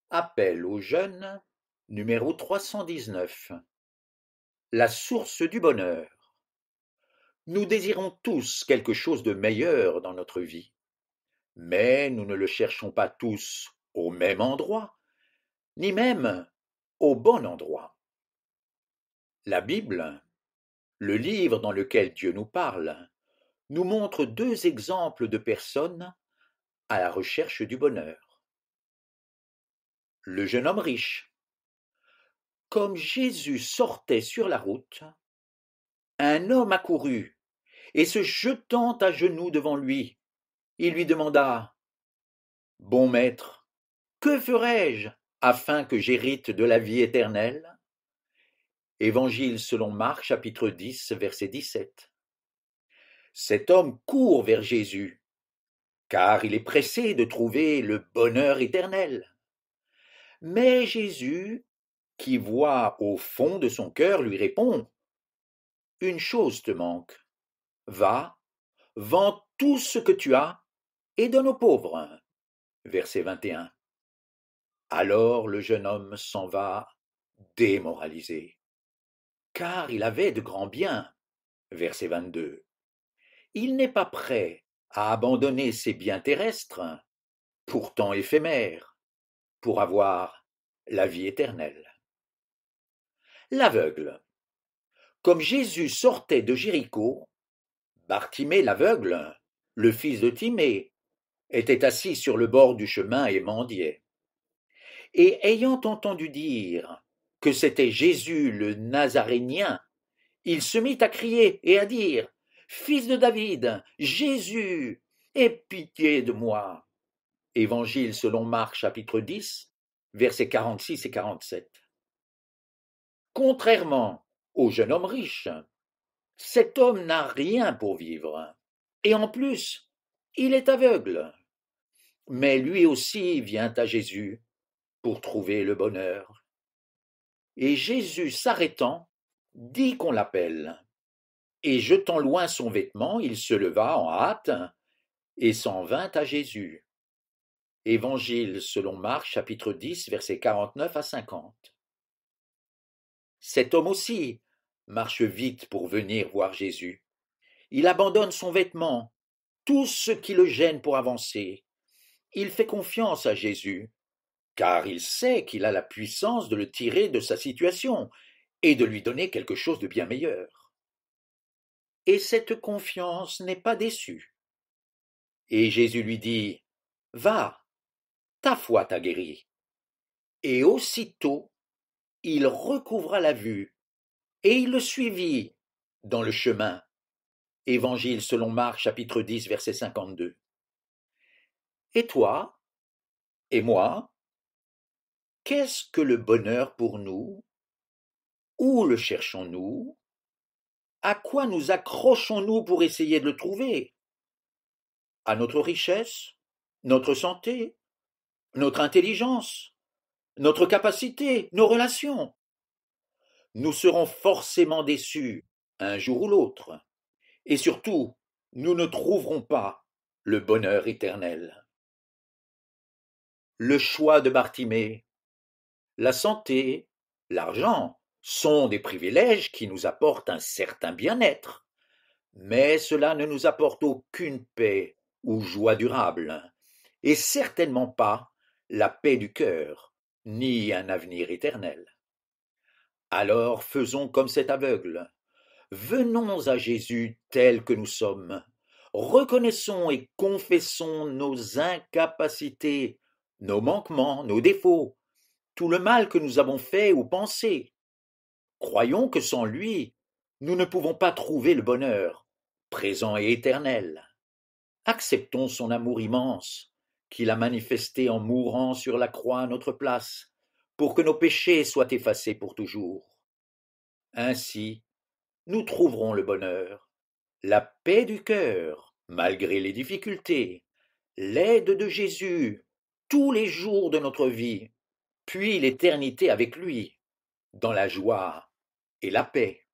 Appel aux jeunes, numéro 319. La source du bonheur. Nous désirons tous quelque chose de meilleur dans notre vie, mais nous ne le cherchons pas tous au même endroit, ni même au bon endroit. La Bible, le livre dans lequel Dieu nous parle, nous montre deux exemples de personnes à la recherche du bonheur. Le jeune homme riche. Comme Jésus sortait sur la route, un homme accourut et se jetant à genoux devant lui, il lui demanda: Bon maître, que ferai-je afin que j'hérite de la vie éternelle? Évangile selon Marc, chapitre 10, verset 17. Cet homme court vers Jésus, car il est pressé de trouver le bonheur éternel. Mais Jésus, qui voit au fond de son cœur, lui répond: Une chose te manque. Va, vends tout ce que tu as et donne aux pauvres. Verset 21. Alors le jeune homme s'en va démoralisé, car il avait de grands biens. Verset 22. Il n'est pas prêt à abandonner ses biens terrestres, pourtant éphémères, pour avoir la vie éternelle. L'aveugle. Comme Jésus sortait de Jéricho, Bartimée l'aveugle, le fils de Timée, était assis sur le bord du chemin et mendiait. Et ayant entendu dire que c'était Jésus le Nazarénien, il se mit à crier et à dire: Fils de David, Jésus, aie pitié de moi. Évangile selon Marc chapitre 10, versets 46 et 47. Contrairement au jeune homme riche, cet homme n'a rien pour vivre, et en plus, il est aveugle. Mais lui aussi vient à Jésus pour trouver le bonheur. Et Jésus, s'arrêtant, dit qu'on l'appelle. Et jetant loin son vêtement, il se leva en hâte et s'en vint à Jésus. Évangile selon Marc, chapitre 10, versets 49 à 50. Cet homme aussi marche vite pour venir voir Jésus. Il abandonne son vêtement, tout ce qui le gêne pour avancer. Il fait confiance à Jésus, car il sait qu'il a la puissance de le tirer de sa situation et de lui donner quelque chose de bien meilleur. Et cette confiance n'est pas déçue. Et Jésus lui dit: Va, ta foi t'a guéri. Et aussitôt, il recouvra la vue, et il le suivit dans le chemin. Évangile selon Marc, chapitre 10, verset 52. Et toi, et moi, qu'est-ce que le bonheur pour nous? Où le cherchons-nous? À quoi nous accrochons-nous pour essayer de le trouver? À notre richesse, notre santé, notre intelligence, notre capacité, nos relations? Nous serons forcément déçus un jour ou l'autre, et surtout, nous ne trouverons pas le bonheur éternel. Le choix de Bartimée, la santé, l'argent sont des privilèges qui nous apportent un certain bien-être, mais cela ne nous apporte aucune paix ou joie durable, et certainement pas la paix du cœur, ni un avenir éternel. Alors faisons comme cet aveugle. Venons à Jésus tel que nous sommes. Reconnaissons et confessons nos incapacités, nos manquements, nos défauts, tout le mal que nous avons fait ou pensé. Croyons que sans lui, nous ne pouvons pas trouver le bonheur, présent et éternel. Acceptons son amour immense, qu'il a manifesté en mourant sur la croix à notre place, pour que nos péchés soient effacés pour toujours. Ainsi, nous trouverons le bonheur, la paix du cœur, malgré les difficultés, l'aide de Jésus tous les jours de notre vie, puis l'éternité avec lui, dans la joie et la paix.